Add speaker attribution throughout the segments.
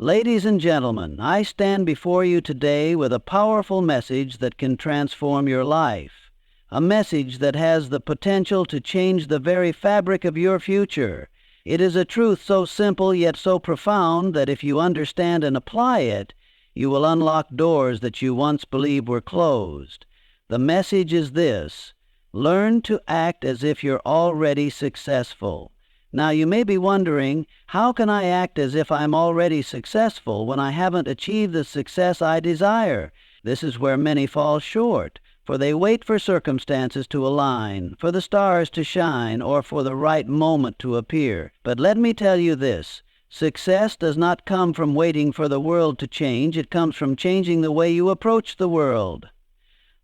Speaker 1: Ladies and gentlemen, I stand before you today with a powerful message that can transform your life. A message that has the potential to change the very fabric of your future. It is a truth so simple yet so profound that if you understand and apply it, you will unlock doors that you once believed were closed. The message is this: learn to act as if you're already successful. Now, you may be wondering, how can I act as if I'm already successful when I haven't achieved the success I desire? This is where many fall short, for they wait for circumstances to align, for the stars to shine, or for the right moment to appear. But let me tell you this: success does not come from waiting for the world to change. It comes from changing the way you approach the world.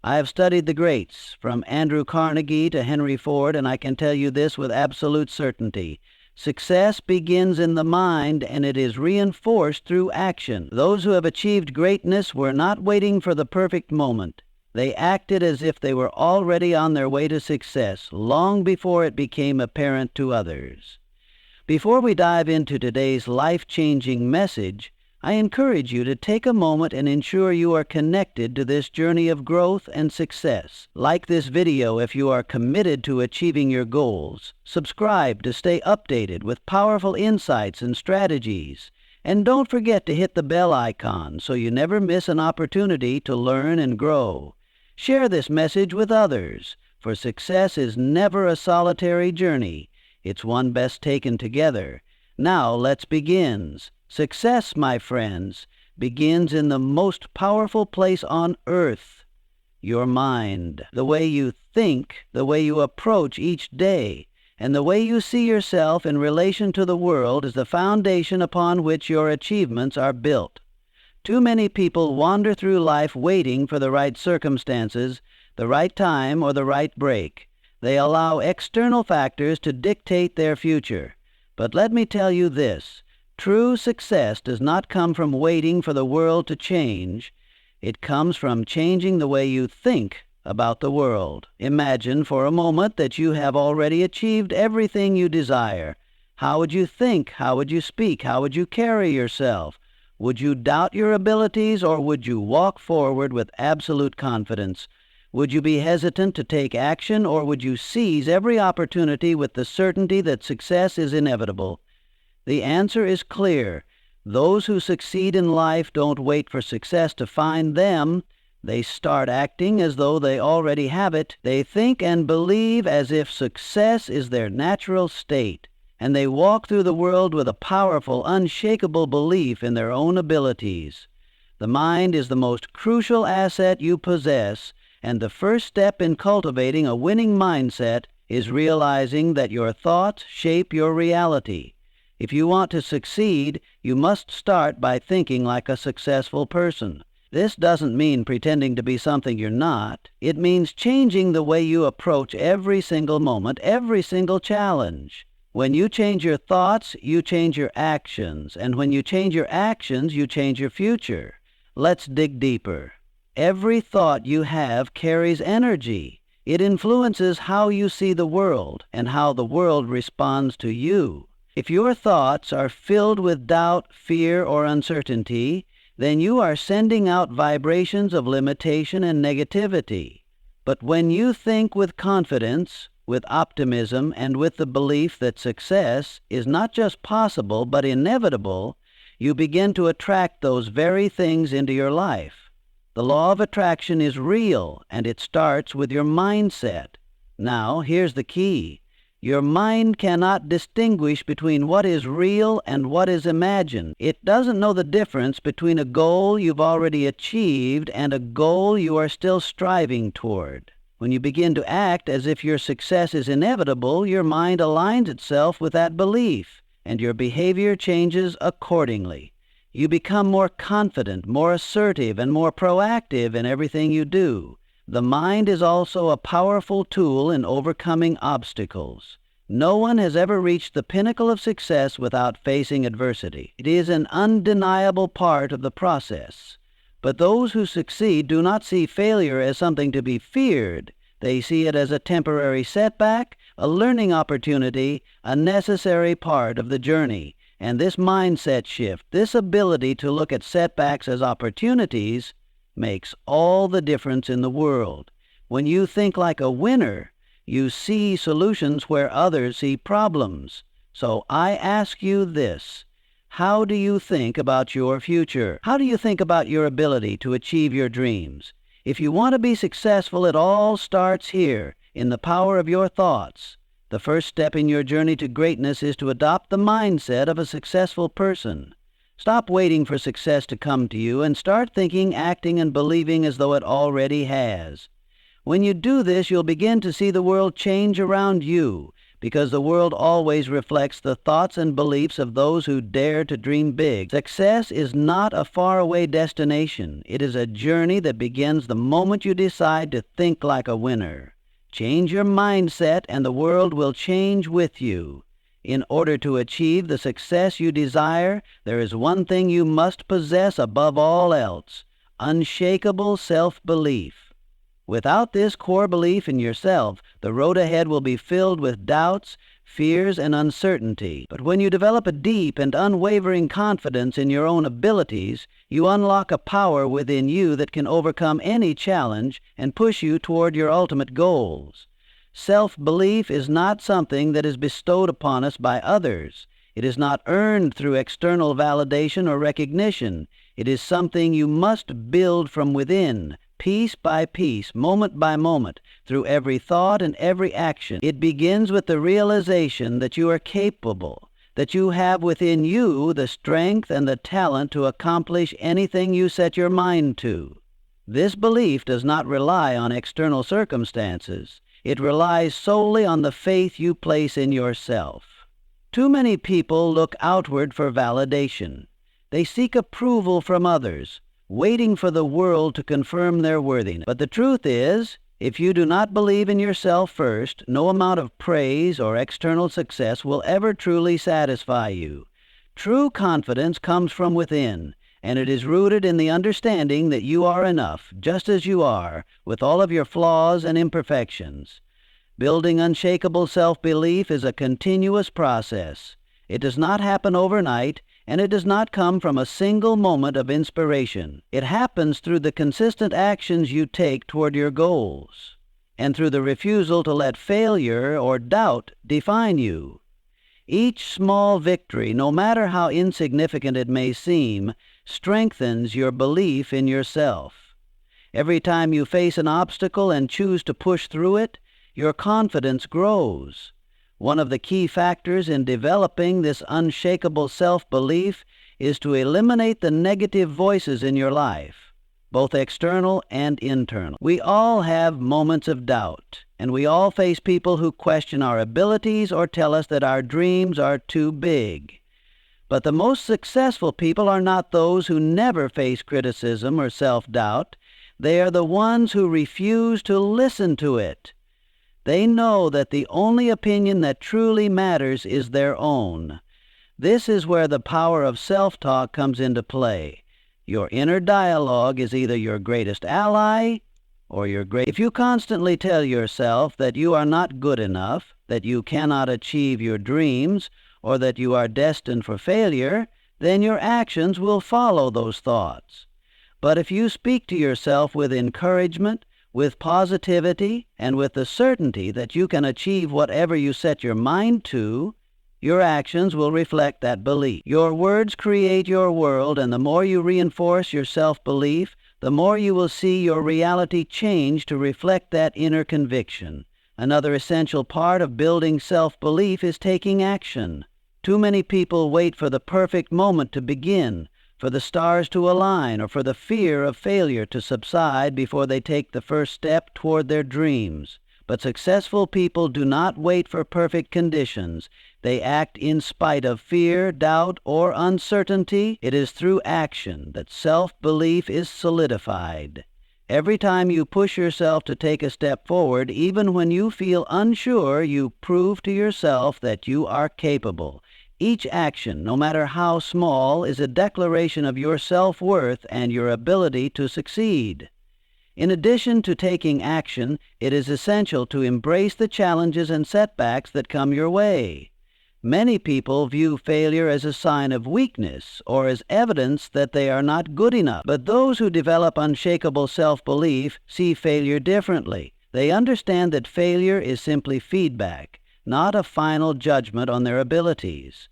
Speaker 1: I have studied the greats, from Andrew Carnegie to Henry Ford, and I can tell you this with absolute certainty. Success begins in the mind, and it is reinforced through action. Those who have achieved greatness were not waiting for the perfect moment. They acted as if they were already on their way to success, long before it became apparent to others. Before we dive into today's life-changing message, I encourage you to take a moment and ensure you are connected to this journey of growth and success. Like this video if you are committed to achieving your goals. Subscribe to stay updated with powerful insights and strategies. And don't forget to hit the bell icon so you never miss an opportunity to learn and grow. Share this message with others, for success is never a solitary journey. It's one best taken together. Now let's begin. Success, my friends, begins in the most powerful place on earth, your mind. The way you think, the way you approach each day, and the way you see yourself in relation to the world is the foundation upon which your achievements are built. Too many people wander through life waiting for the right circumstances, the right time, or the right break. They allow external factors to dictate their future. But let me tell you this: true success does not come from waiting for the world to change. It comes from changing the way you think about the world. Imagine for a moment that you have already achieved everything you desire. How would you think? How would you speak? How would you carry yourself? Would you doubt your abilities, or would you walk forward with absolute confidence? Would you be hesitant to take action, or would you seize every opportunity with the certainty that success is inevitable? The answer is clear. Those who succeed in life don't wait for success to find them. They start acting as though they already have it. They think and believe as if success is their natural state. And they walk through the world with a powerful, unshakable belief in their own abilities. The mind is the most crucial asset you possess, and the first step in cultivating a winning mindset is realizing that your thoughts shape your reality. If you want to succeed, you must start by thinking like a successful person. This doesn't mean pretending to be something you're not. It means changing the way you approach every single moment, every single challenge. When you change your thoughts, you change your actions. And when you change your actions, you change your future. Let's dig deeper. Every thought you have carries energy. It influences how you see the world and how the world responds to you. If your thoughts are filled with doubt, fear, or uncertainty, then you are sending out vibrations of limitation and negativity. But when you think with confidence, with optimism, and with the belief that success is not just possible but inevitable, you begin to attract those very things into your life. The law of attraction is real, and it starts with your mindset. Now, here's the key. Your mind cannot distinguish between what is real and what is imagined. It doesn't know the difference between a goal you've already achieved and a goal you are still striving toward. When you begin to act as if your success is inevitable, your mind aligns itself with that belief, and your behavior changes accordingly. You become more confident, more assertive, and more proactive in everything you do. The mind is also a powerful tool in overcoming obstacles. No one has ever reached the pinnacle of success without facing adversity. It is an undeniable part of the process. But those who succeed do not see failure as something to be feared. They see it as a temporary setback, a learning opportunity, a necessary part of the journey. And this mindset shift, this ability to look at setbacks as opportunities, makes all the difference in the world. When you think like a winner, you see solutions where others see problems. So I ask you this: how do you think about your future? How do you think about your ability to achieve your dreams? If you want to be successful, it all starts here, in the power of your thoughts. The first step in your journey to greatness is to adopt the mindset of a successful person. Stop waiting for success to come to you and start thinking, acting, and believing as though it already has. When you do this, you'll begin to see the world change around you, because the world always reflects the thoughts and beliefs of those who dare to dream big. Success is not a faraway destination. It is a journey that begins the moment you decide to think like a winner. Change your mindset and the world will change with you. In order to achieve the success you desire, there is one thing you must possess above all else: unshakable self-belief. Without this core belief in yourself, the road ahead will be filled with doubts, fears, and uncertainty. But when you develop a deep and unwavering confidence in your own abilities, you unlock a power within you that can overcome any challenge and push you toward your ultimate goals. Self-belief is not something that is bestowed upon us by others. It is not earned through external validation or recognition. It is something you must build from within, piece by piece, moment by moment, through every thought and every action. It begins with the realization that you are capable, that you have within you the strength and the talent to accomplish anything you set your mind to. This belief does not rely on external circumstances. It relies solely on the faith you place in yourself. Too many people look outward for validation. They seek approval from others, waiting for the world to confirm their worthiness. But the truth is, if you do not believe in yourself first, no amount of praise or external success will ever truly satisfy you. True confidence comes from within, and it is rooted in the understanding that you are enough, just as you are, with all of your flaws and imperfections. Building unshakable self-belief is a continuous process. It does not happen overnight, and it does not come from a single moment of inspiration. It happens through the consistent actions you take toward your goals, and through the refusal to let failure or doubt define you. Each small victory, no matter how insignificant it may seem, strengthens your belief in yourself. Every time you face an obstacle and choose to push through it, your confidence grows. One of the key factors in developing this unshakable self-belief is to eliminate the negative voices in your life, both external and internal. We all have moments of doubt, and we all face people who question our abilities or tell us that our dreams are too big. But the most successful people are not those who never face criticism or self-doubt. They are the ones who refuse to listen to it. They know that the only opinion that truly matters is their own. This is where the power of self-talk comes into play. Your inner dialogue is either your greatest ally or your greatest. If you constantly tell yourself that you are not good enough, that you cannot achieve your dreams, or that you are destined for failure, then your actions will follow those thoughts. But if you speak to yourself with encouragement, with positivity, and with the certainty that you can achieve whatever you set your mind to, your actions will reflect that belief. Your words create your world, and the more you reinforce your self-belief, the more you will see your reality change to reflect that inner conviction. Another essential part of building self-belief is taking action. Too many people wait for the perfect moment to begin, for the stars to align, or for the fear of failure to subside before they take the first step toward their dreams. But successful people do not wait for perfect conditions. They act in spite of fear, doubt, or uncertainty. It is through action that self-belief is solidified. Every time you push yourself to take a step forward, even when you feel unsure, you prove to yourself that you are capable. Each action, no matter how small, is a declaration of your self-worth and your ability to succeed. In addition to taking action, it is essential to embrace the challenges and setbacks that come your way. Many people view failure as a sign of weakness or as evidence that they are not good enough. But those who develop unshakable self-belief see failure differently. They understand that failure is simply feedback, not a final judgment on their abilities.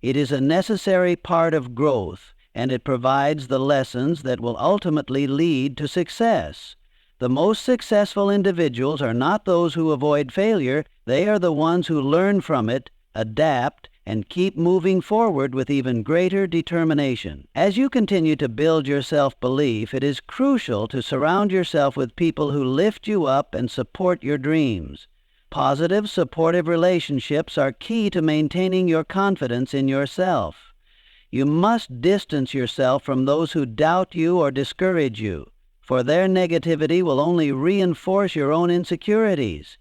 Speaker 1: It is a necessary part of growth, and it provides the lessons that will ultimately lead to success. The most successful individuals are not those who avoid failure. They are the ones who learn from it, adapt, and keep moving forward with even greater determination. As you continue to build your self-belief, it is crucial to surround yourself with people who lift you up and support your dreams. Positive, supportive relationships are key to maintaining your confidence in yourself. You must distance yourself from those who doubt you or discourage you, for their negativity will only reinforce your own insecurities.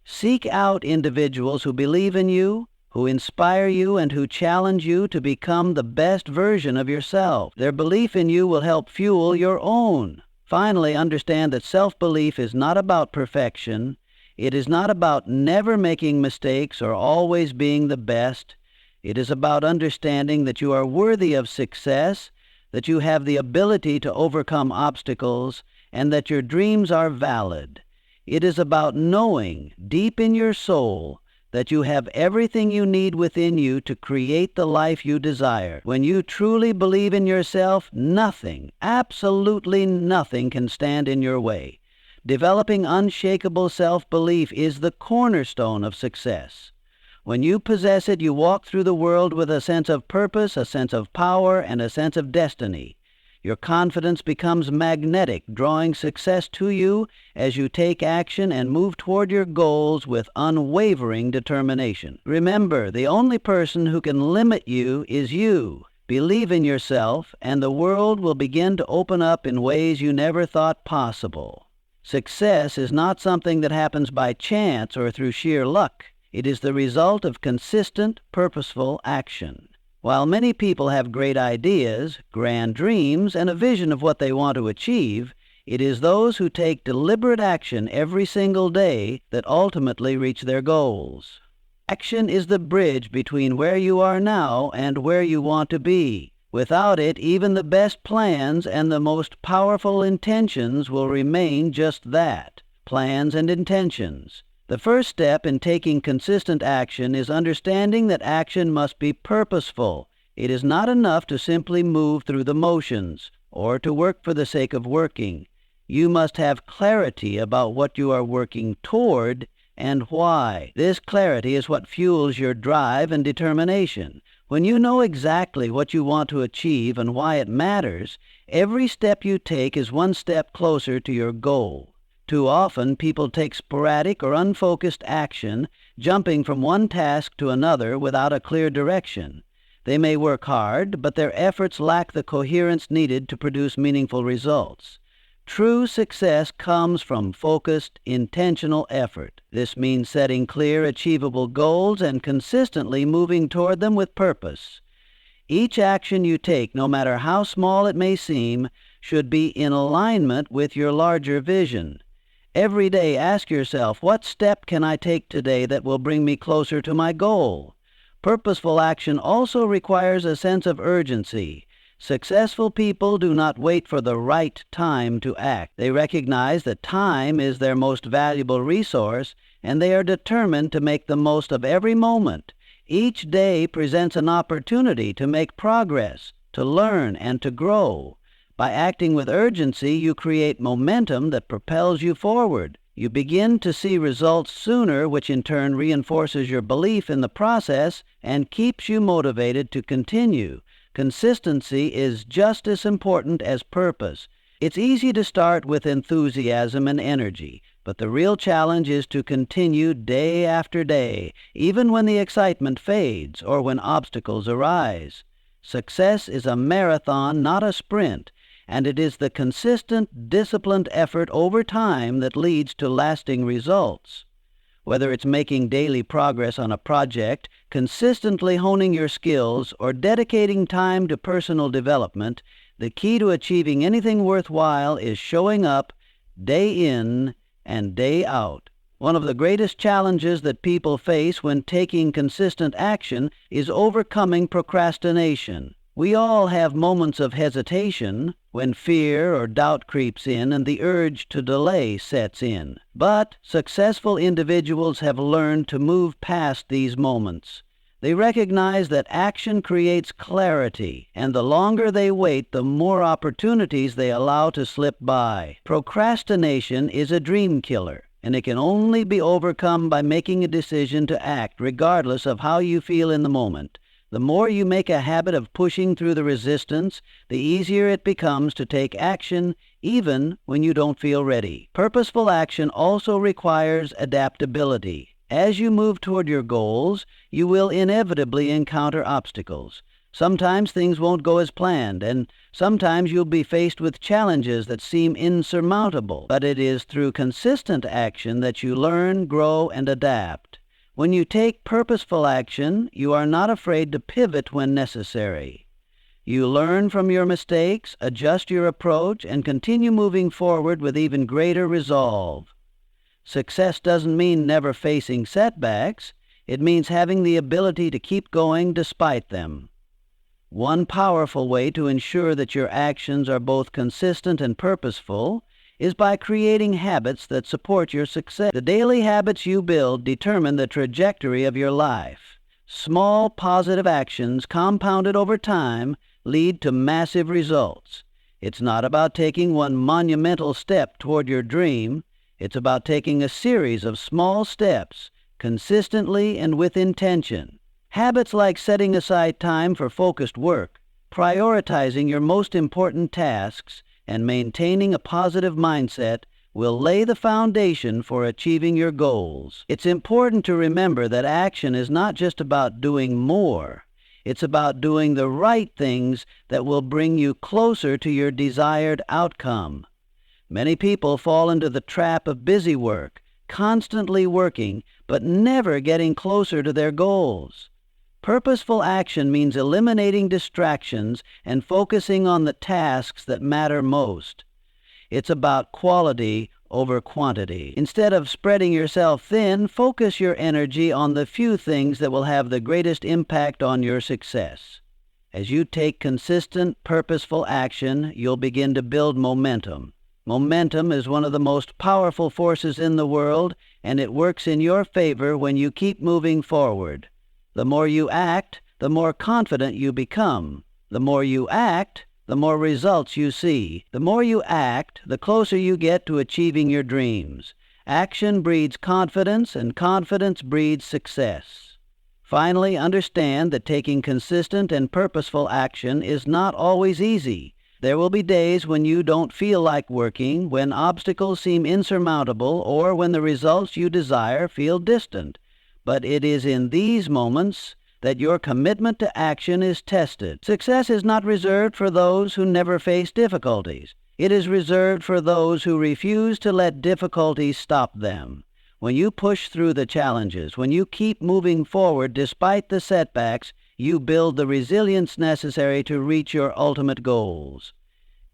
Speaker 1: Seek out individuals who believe in you, who inspire you, and who challenge you to become the best version of yourself. Their belief in you will help fuel your own. Finally, understand that self-belief is not about perfection. It is not about never making mistakes or always being the best. It is about understanding that you are worthy of success, that you have the ability to overcome obstacles, and that your dreams are valid. It is about knowing, deep in your soul, that you have everything you need within you to create the life you desire. When you truly believe in yourself, nothing, absolutely nothing, can stand in your way. Developing unshakable self-belief is the cornerstone of success. When you possess it, you walk through the world with a sense of purpose, a sense of power, and a sense of destiny. Your confidence becomes magnetic, drawing success to you as you take action and move toward your goals with unwavering determination. Remember, the only person who can limit you is you. Believe in yourself, and the world will begin to open up in ways you never thought possible. Success is not something that happens by chance or through sheer luck. It is the result of consistent, purposeful action. While many people have great ideas, grand dreams, and a vision of what they want to achieve, it is those who take deliberate action every single day that ultimately reach their goals. Action is the bridge between where you are now and where you want to be. Without it, even the best plans and the most powerful intentions will remain just that, plans and intentions. The first step in taking consistent action is understanding that action must be purposeful. It is not enough to simply move through the motions or to work for the sake of working. You must have clarity about what you are working toward and why. This clarity is what fuels your drive and determination. When you know exactly what you want to achieve and why it matters, every step you take is one step closer to your goal. Too often, people take sporadic or unfocused action, jumping from one task to another without a clear direction. They may work hard, but their efforts lack the coherence needed to produce meaningful results. True success comes from focused, intentional effort. This means setting clear, achievable goals and consistently moving toward them with purpose. Each action you take, no matter how small it may seem, should be in alignment with your larger vision. Every day, ask yourself, what step can I take today that will bring me closer to my goal? Purposeful action also requires a sense of urgency. Successful people do not wait for the right time to act. They recognize that time is their most valuable resource, and they are determined to make the most of every moment. Each day presents an opportunity to make progress, to learn, and to grow. By acting with urgency, you create momentum that propels you forward. You begin to see results sooner, which in turn reinforces your belief in the process and keeps you motivated to continue. Consistency is just as important as purpose. It's easy to start with enthusiasm and energy, but the real challenge is to continue day after day, even when the excitement fades or when obstacles arise. Success is a marathon, not a sprint, and it is the consistent, disciplined effort over time that leads to lasting results. Whether it's making daily progress on a project, consistently honing your skills, or dedicating time to personal development, the key to achieving anything worthwhile is showing up day in and day out One of the greatest challenges that people face when taking consistent action is overcoming procrastination. We all have moments of hesitation when fear or doubt creeps in and the urge to delay sets in. But successful individuals have learned to move past these moments. They recognize that action creates clarity, and the longer they wait, the more opportunities they allow to slip by. Procrastination is a dream killer, and it can only be overcome by making a decision to act regardless of how you feel in the moment. The more you make a habit of pushing through the resistance, the easier it becomes to take action even when you don't feel ready. Purposeful action also requires adaptability. As you move toward your goals, you will inevitably encounter obstacles. Sometimes things won't go as planned, and sometimes you'll be faced with challenges that seem insurmountable. But it is through consistent action that you learn, grow, and adapt. When you take purposeful action, you are not afraid to pivot when necessary. You learn from your mistakes, adjust your approach, and continue moving forward with even greater resolve. Success doesn't mean never facing setbacks. It means having the ability to keep going despite them. One powerful way to ensure that your actions are both consistent and purposeful is by creating habits that support your success. The daily habits you build determine the trajectory of your life. Small positive actions compounded over time lead to massive results. It's not about taking one monumental step toward your dream. It's about taking a series of small steps, consistently and with intention. Habits like setting aside time for focused work, prioritizing your most important tasks, and maintaining a positive mindset will lay the foundation for achieving your goals. It's important to remember that action is not just about doing more. It's about doing the right things that will bring you closer to your desired outcome. Many people fall into the trap of busy work, constantly working, but never getting closer to their goals. Purposeful action means eliminating distractions and focusing on the tasks that matter most. It's about quality over quantity. Instead of spreading yourself thin, focus your energy on the few things that will have the greatest impact on your success. As you take consistent, purposeful action, you'll begin to build momentum. Momentum is one of the most powerful forces in the world, and it works in your favor when you keep moving forward. The more you act, the more confident you become. The more you act, the more results you see. The more you act, the closer you get to achieving your dreams. Action breeds confidence, and confidence breeds success. Finally, understand that taking consistent and purposeful action is not always easy. There will be days when you don't feel like working, when obstacles seem insurmountable, or when the results you desire feel distant. But it is in these moments that your commitment to action is tested. Success is not reserved for those who never face difficulties. It is reserved for those who refuse to let difficulties stop them. When you push through the challenges, when you keep moving forward despite the setbacks, you build the resilience necessary to reach your ultimate goals.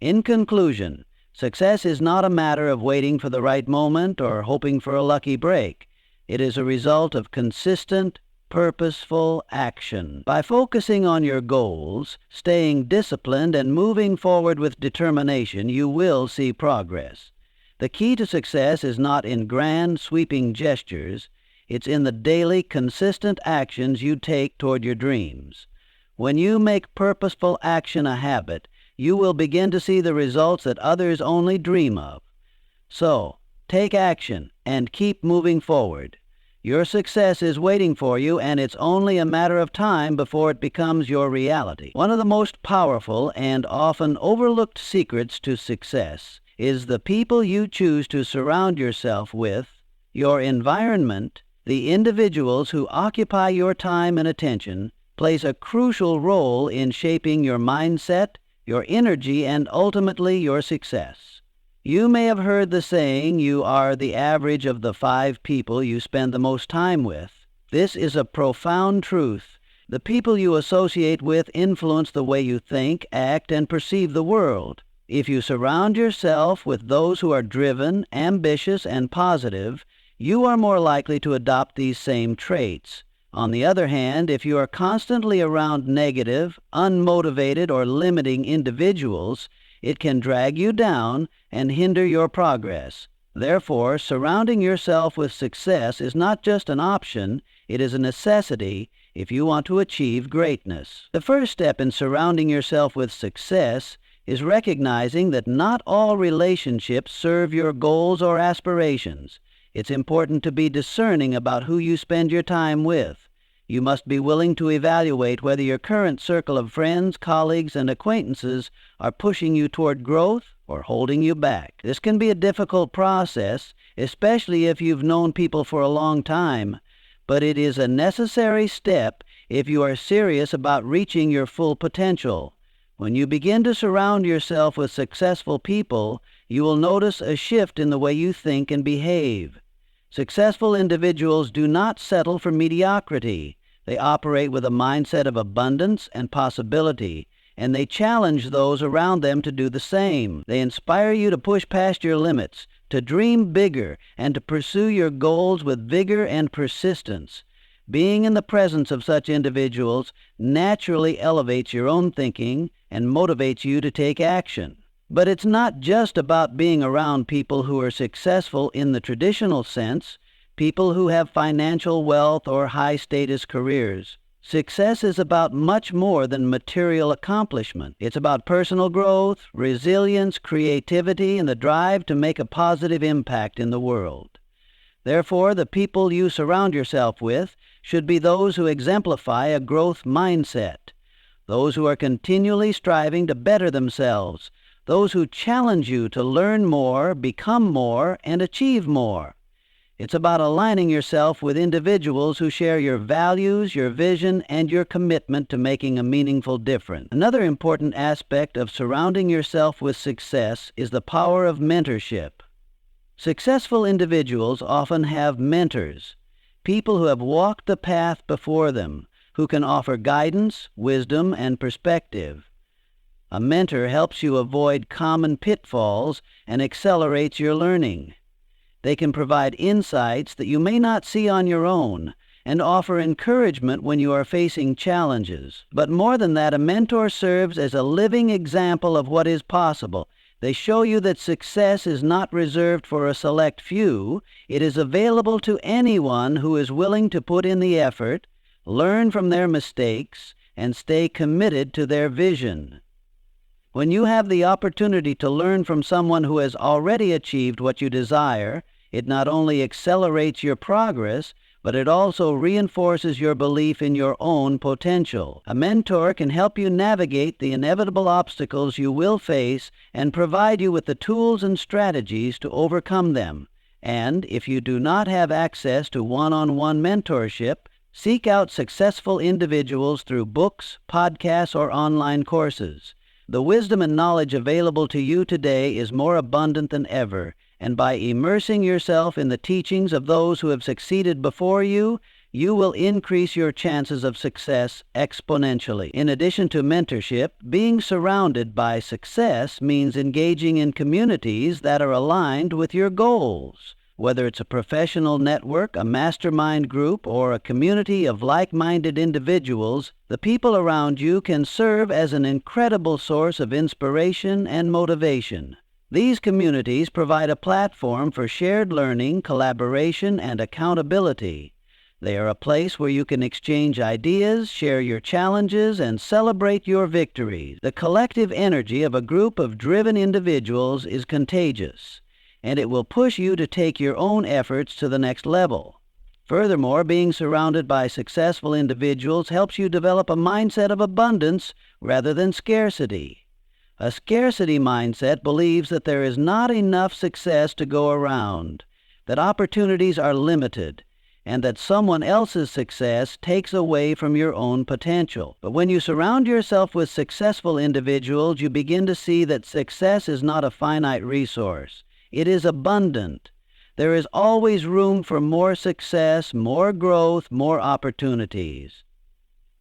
Speaker 1: In conclusion, success is not a matter of waiting for the right moment or hoping for a lucky break. It is a result of consistent, purposeful action. By focusing on your goals, staying disciplined, and moving forward with determination, you will see progress. The key to success is not in grand, sweeping gestures. It's in the daily, consistent actions you take toward your dreams. When you make purposeful action a habit, you will begin to see the results that others only dream of. So, take action and keep moving forward. Your success is waiting for you, and it's only a matter of time before it becomes your reality. One of the most powerful and often overlooked secrets to success is the people you choose to surround yourself with, your environment. The individuals who occupy your time and attention plays a crucial role in shaping your mindset, your energy, and ultimately your success. You may have heard the saying, you are the average of the 5 people you spend the most time with. This is a profound truth. The people you associate with influence the way you think, act, and perceive the world. If you surround yourself with those who are driven, ambitious, and positive, you are more likely to adopt these same traits. On the other hand, if you are constantly around negative, unmotivated, or limiting individuals, it can drag you down and hinder your progress. Therefore, surrounding yourself with success is not just an option, it is a necessity if you want to achieve greatness. The first step in surrounding yourself with success is recognizing that not all relationships serve your goals or aspirations. It's important to be discerning about who you spend your time with. You must be willing to evaluate whether your current circle of friends, colleagues, and acquaintances are pushing you toward growth or holding you back. This can be a difficult process, especially if you've known people for a long time, but it is a necessary step if you are serious about reaching your full potential. When you begin to surround yourself with successful people, you will notice a shift in the way you think and behave. Successful individuals do not settle for mediocrity. They operate with a mindset of abundance and possibility, and they challenge those around them to do the same. They inspire you to push past your limits, to dream bigger, and to pursue your goals with vigor and persistence. Being in the presence of such individuals naturally elevates your own thinking and motivates you to take action. But it's not just about being around people who are successful in the traditional sense, people who have financial wealth or high-status careers. Success is about much more than material accomplishment. It's about personal growth, resilience, creativity, and the drive to make a positive impact in the world. Therefore, the people you surround yourself with should be those who exemplify a growth mindset, those who are continually striving to better themselves, those who challenge you to learn more, become more, and achieve more. It's about aligning yourself with individuals who share your values, your vision, and your commitment to making a meaningful difference. Another important aspect of surrounding yourself with success is the power of mentorship. Successful individuals often have mentors, people who have walked the path before them, who can offer guidance, wisdom, and perspective. A mentor helps you avoid common pitfalls and accelerates your learning. They can provide insights that you may not see on your own and offer encouragement when you are facing challenges. But more than that, a mentor serves as a living example of what is possible. They show you that success is not reserved for a select few. It is available to anyone who is willing to put in the effort, learn from their mistakes, and stay committed to their vision. When you have the opportunity to learn from someone who has already achieved what you desire, it not only accelerates your progress, but it also reinforces your belief in your own potential. A mentor can help you navigate the inevitable obstacles you will face and provide you with the tools and strategies to overcome them. And if you do not have access to one-on-one mentorship, seek out successful individuals through books, podcasts, or online courses. The wisdom and knowledge available to you today is more abundant than ever, and by immersing yourself in the teachings of those who have succeeded before you, you will increase your chances of success exponentially. In addition to mentorship, being surrounded by success means engaging in communities that are aligned with your goals. Whether it's a professional network, a mastermind group, or a community of like-minded individuals, the people around you can serve as an incredible source of inspiration and motivation. These communities provide a platform for shared learning, collaboration, and accountability. They are a place where you can exchange ideas, share your challenges, and celebrate your victories. The collective energy of a group of driven individuals is contagious, and it will push you to take your own efforts to the next level. Furthermore, being surrounded by successful individuals helps you develop a mindset of abundance rather than scarcity. A scarcity mindset believes that there is not enough success to go around, that opportunities are limited, and that someone else's success takes away from your own potential. But when you surround yourself with successful individuals, you begin to see that success is not a finite resource. It is abundant. There is always room for more success, more growth, more opportunities.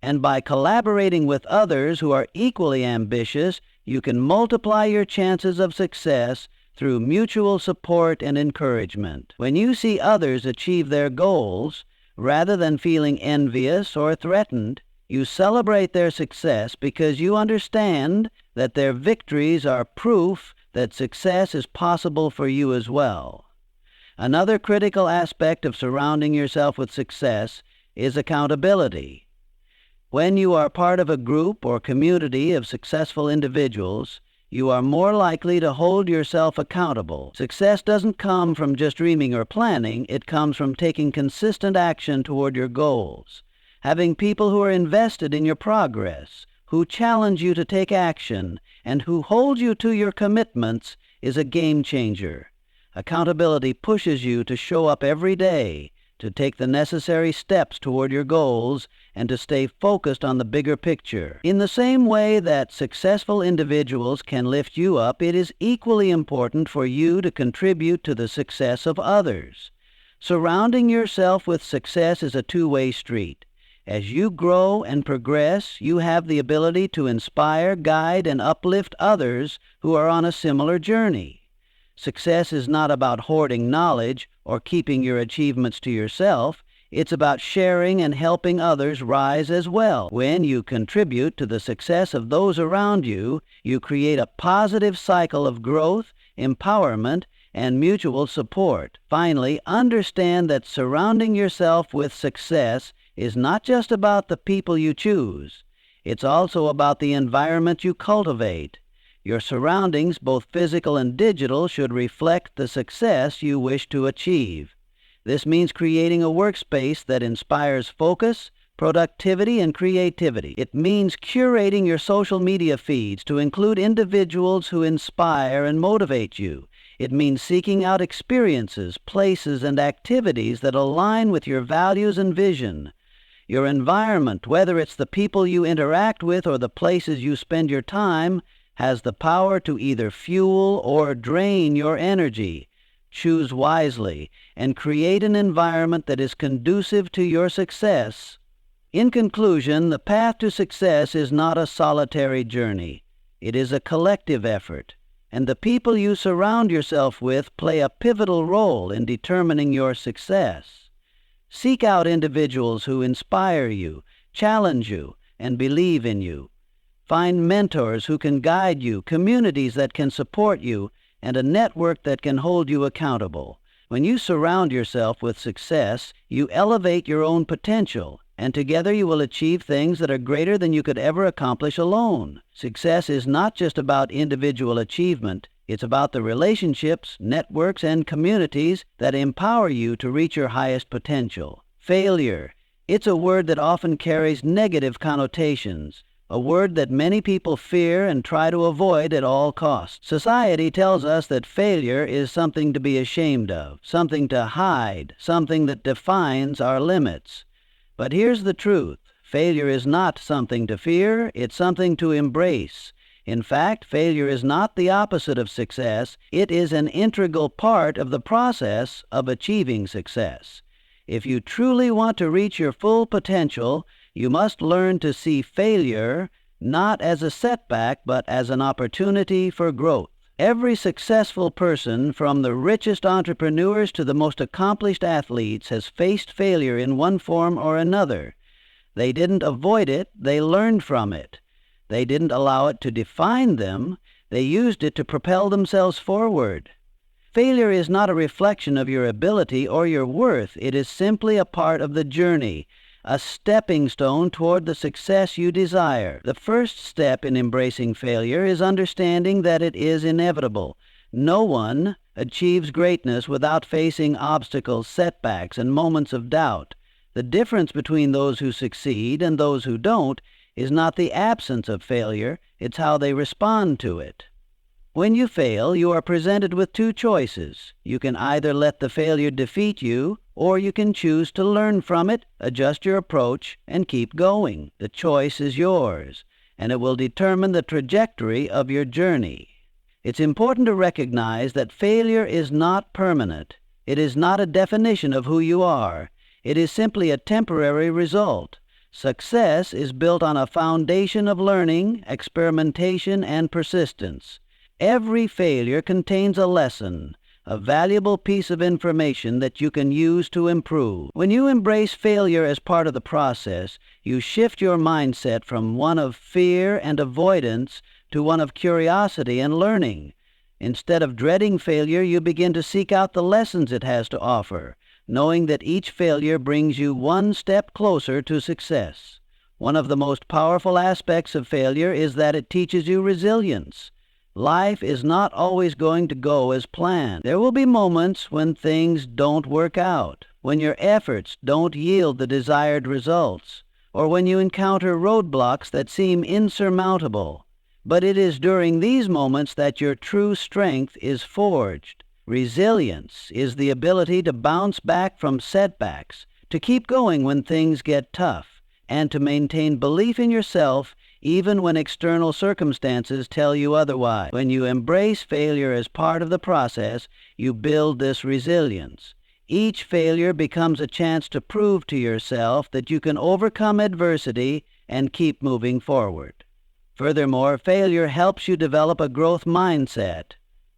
Speaker 1: And by collaborating with others who are equally ambitious, you can multiply your chances of success through mutual support and encouragement. When you see others achieve their goals, rather than feeling envious or threatened, you celebrate their success because you understand that their victories are proof that success is possible for you as well. Another critical aspect of surrounding yourself with success is accountability. When you are part of a group or community of successful individuals, you are more likely to hold yourself accountable. Success doesn't come from just dreaming or planning, it comes from taking consistent action toward your goals. Having people who are invested in your progress, who challenge you to take action, and who hold you to your commitments is a game changer. Accountability pushes you to show up every day, to take the necessary steps toward your goals, and to stay focused on the bigger picture. In the same way that successful individuals can lift you up, it is equally important for you to contribute to the success of others. Surrounding yourself with success is a two-way street. As you grow and progress, you have the ability to inspire, guide, and uplift others who are on a similar journey. Success is not about hoarding knowledge or keeping your achievements to yourself. It's about sharing and helping others rise as well. When you contribute to the success of those around you, you create a positive cycle of growth, empowerment, and mutual support. Finally, understand that surrounding yourself with success is not just about the people you choose. It's also about the environment you cultivate. Your surroundings, both physical and digital, should reflect the success you wish to achieve. This means creating a workspace that inspires focus, productivity, and creativity. It means curating your social media feeds to include individuals who inspire and motivate you. It means seeking out experiences, places, and activities that align with your values and vision. Your environment, whether it's the people you interact with or the places you spend your time, has the power to either fuel or drain your energy. Choose wisely and create an environment that is conducive to your success. In conclusion, the path to success is not a solitary journey. It is a collective effort, and the people you surround yourself with play a pivotal role in determining your success. Seek out individuals who inspire you, challenge you, and believe in you. Find mentors who can guide you, communities that can support you, and a network that can hold you accountable. When you surround yourself with success, you elevate your own potential, and together you will achieve things that are greater than you could ever accomplish alone. Success is not just about individual achievement. It's about the relationships, networks, and communities that empower you to reach your highest potential. Failure. It's a word that often carries negative connotations. A word that many people fear and try to avoid at all costs. Society tells us that failure is something to be ashamed of, something to hide, something that defines our limits. But here's the truth. Failure is not something to fear, it's something to embrace. In fact, failure is not the opposite of success, it is an integral part of the process of achieving success. If you truly want to reach your full potential, you must learn to see failure not as a setback, but as an opportunity for growth. Every successful person, from the richest entrepreneurs to the most accomplished athletes, has faced failure in one form or another. They didn't avoid it, they learned from it. They didn't allow it to define them, they used it to propel themselves forward. Failure is not a reflection of your ability or your worth, it is simply a part of the journey, a stepping stone toward the success you desire. The first step in embracing failure is understanding that it is inevitable. No one achieves greatness without facing obstacles, setbacks, and moments of doubt. The difference between those who succeed and those who don't is not the absence of failure, it's how they respond to it. When you fail, you are presented with two choices. You can either let the failure defeat you, or you can choose to learn from it, adjust your approach, and keep going. The choice is yours, and it will determine the trajectory of your journey. It's important to recognize that failure is not permanent. It is not a definition of who you are. It is simply a temporary result. Success is built on a foundation of learning, experimentation, and persistence. Every failure contains a lesson, a valuable piece of information that you can use to improve. When you embrace failure as part of the process, you shift your mindset from one of fear and avoidance to one of curiosity and learning. Instead of dreading failure, you begin to seek out the lessons it has to offer, knowing that each failure brings you one step closer to success. One of the most powerful aspects of failure is that it teaches you resilience. Life is not always going to go as planned. There will be moments when things don't work out, when your efforts don't yield the desired results, or when you encounter roadblocks that seem insurmountable. But it is during these moments that your true strength is forged. Resilience is the ability to bounce back from setbacks, to keep going when things get tough, and to maintain belief in yourself even when external circumstances tell you otherwise. When you embrace failure as part of the process, you build this resilience. Each failure becomes a chance to prove to yourself that you can overcome adversity and keep moving forward. Furthermore, failure helps you develop a growth mindset.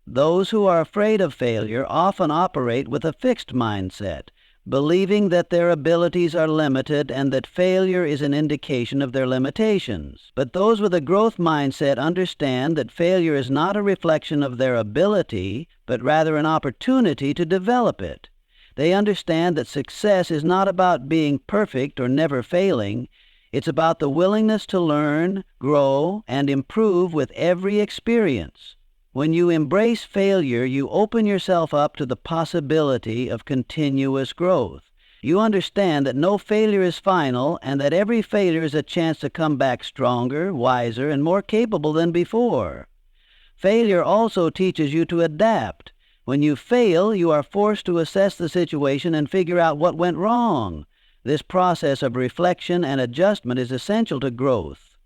Speaker 1: Those who are afraid of failure often operate with a fixed mindset, believing that their abilities are limited and that failure is an indication of their limitations. But those with a growth mindset understand that failure is not a reflection of their ability, but rather an opportunity to develop it. They understand that success is not about being perfect or never failing. It's about the willingness to learn, grow, and improve with every experience. When you embrace failure, you open yourself up to the possibility of continuous growth. You understand that no failure is final and that every failure is a chance to come back stronger, wiser, and more capable than before. Failure also teaches you to adapt. When you fail, you are forced to assess the situation and figure out what went wrong. This process of reflection and adjustment is essential to growth.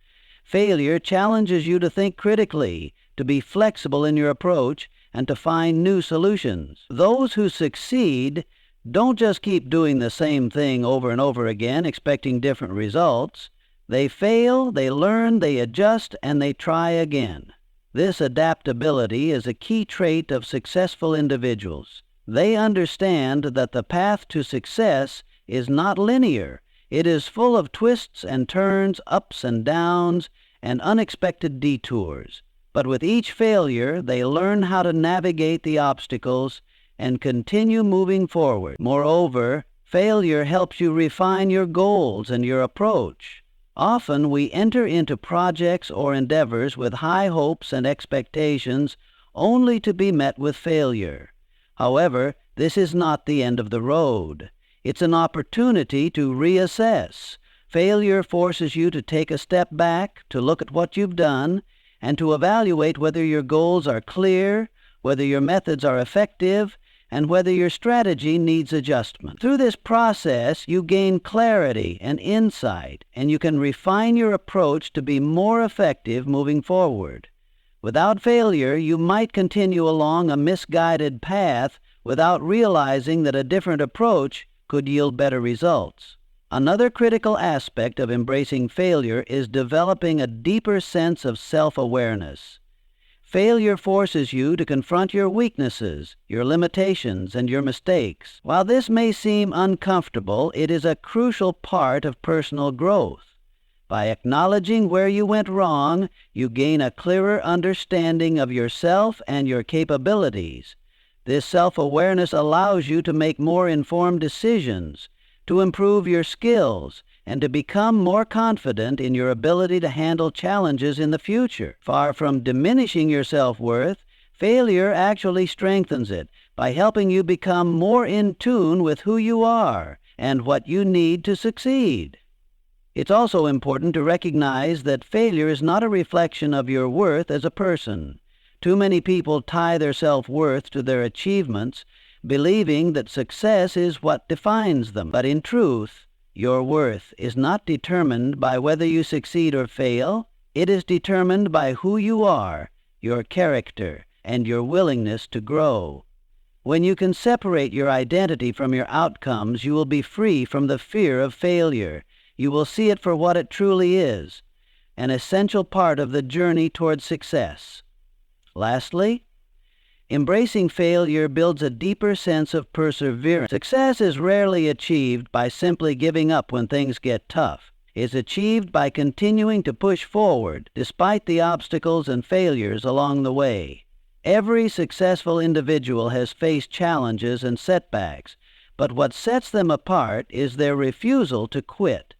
Speaker 1: Failure challenges you to think critically, to be flexible in your approach, and to find new solutions. Those who succeed don't just keep doing the same thing over and over again, expecting different results. They fail, they learn, they adjust, and they try again. This adaptability is a key trait of successful individuals. They understand that the path to success is not linear. It is full of twists and turns, ups and downs, and unexpected detours. But with each failure, they learn how to navigate the obstacles and continue moving forward. Moreover, failure helps you refine your goals and your approach. Often we enter into projects or endeavors with high hopes and expectations only to be met with failure. However, this is not the end of the road. It's an opportunity to reassess. Failure forces you to take a step back, to look at what you've done, and to evaluate whether your goals are clear, whether your methods are effective, and whether your strategy needs adjustment. Through this process, you gain clarity and insight, and you can refine your approach to be more effective moving forward. Without failure, you might continue along a misguided path without realizing that a different approach could yield better results. Another critical aspect of embracing failure is developing a deeper sense of self-awareness. Failure forces you to confront your weaknesses, your limitations, and your mistakes. While this may seem uncomfortable, it is a crucial part of personal growth. By acknowledging where you went wrong, you gain a clearer understanding of yourself and your capabilities. This self-awareness allows you to make more informed decisions, to improve your skills, and to become more confident in your ability to handle challenges in the future. Far from diminishing your self-worth, failure actually strengthens it by helping you become more in tune with who you are and what you need to succeed. It's also important to recognize that failure is not a reflection of your worth as a person. Too many people tie their self-worth to their achievements, believing that success is what defines them. But in truth, your worth is not determined by whether you succeed or fail. It is determined by who you are, your character, and your willingness to grow. When you can separate your identity from your outcomes, you will be free from the fear of failure. You will see it for what it truly is, an essential part of the journey toward success. Lastly, embracing failure builds a deeper sense of perseverance. Success is rarely achieved by simply giving up when things get tough. It's achieved by continuing to push forward despite the obstacles and failures along the way. Every successful individual has faced challenges and setbacks, but what sets them apart is their refusal to quit.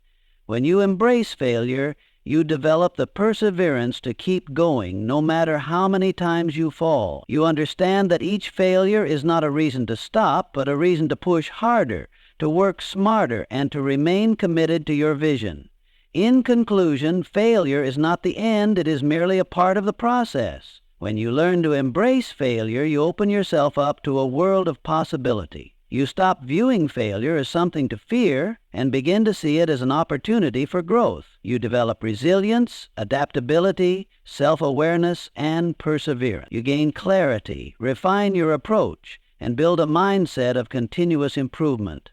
Speaker 1: When you embrace failure, you develop the perseverance to keep going no matter how many times you fall. You understand that each failure is not a reason to stop, but a reason to push harder, to work smarter, and to remain committed to your vision. In conclusion, failure is not the end, it is merely a part of the process. When you learn to embrace failure, you open yourself up to a world of possibility. You stop viewing failure as something to fear and begin to see it as an opportunity for growth. You develop resilience, adaptability, self-awareness, and perseverance. You gain clarity, refine your approach, and build a mindset of continuous improvement.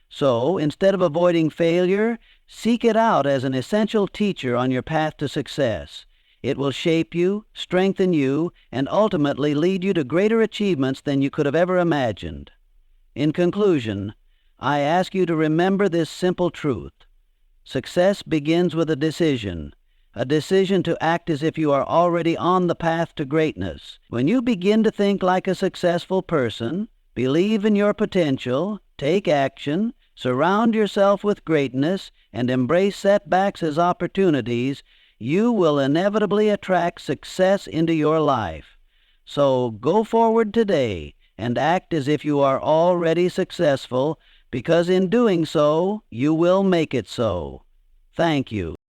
Speaker 1: So, instead of avoiding failure, seek it out as an essential teacher on your path to success. It will shape you, strengthen you, and ultimately lead you to greater achievements than you could have ever imagined. In conclusion, I ask you to remember this simple truth. Success begins with a decision to act as if you are already on the path to greatness. When you begin to think like a successful person, believe in your potential, take action, surround yourself with greatness, and embrace setbacks as opportunities, you will inevitably attract success into your life. So go forward today and act as if you are already successful, because in doing so, you will make it so. Thank you.